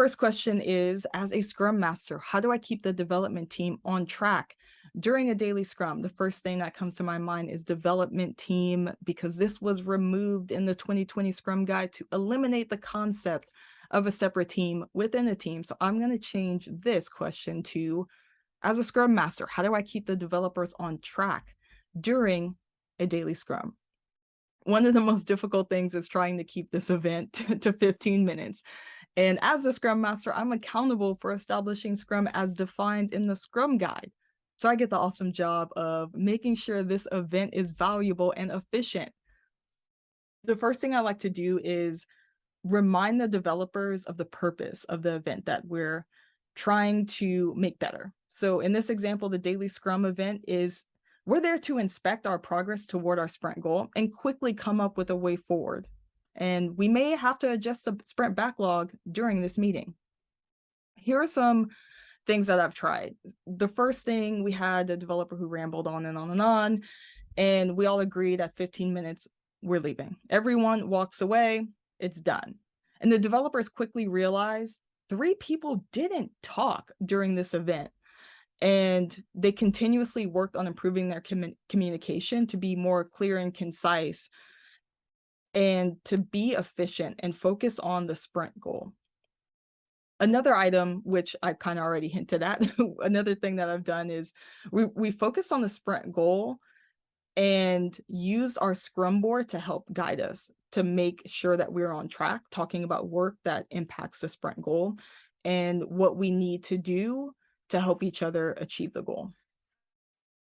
First question is, as a Scrum Master, how do I keep the development team on track during a daily Scrum? The first thing that comes to my mind is development team, because this was removed in the 2020 Scrum Guide to eliminate the concept of a separate team within a team. So I'm going to change this question to, as a Scrum Master, how do I keep the developers on track during a daily Scrum? One of the most difficult things is trying to keep this event to 15 minutes. And as a Scrum Master, I'm accountable for establishing Scrum as defined in the Scrum Guide. So I get the awesome job of making sure this event is valuable and efficient. The first thing I like to do is remind the developers of the purpose of the event that we're trying to make better. So in this example, the Daily Scrum event is we're there to inspect our progress toward our sprint goal and quickly come up with a way forward. And we may have to adjust the sprint backlog during this meeting. Here are some things that I've tried. The first thing, we had a developer who rambled on and on and on, and we all agreed at 15 minutes, we're leaving. Everyone walks away, it's done. And the developers quickly realized 3 people didn't talk during this event. And they continuously worked on improving their communication to be more clear and concise and to be efficient and focus on the sprint goal. Another item, which I kind of already hinted at, another thing that I've done is we focused on the sprint goal and used our Scrum board to help guide us to make sure that we're on track, talking about work that impacts the sprint goal and what we need to do to help each other achieve the goal.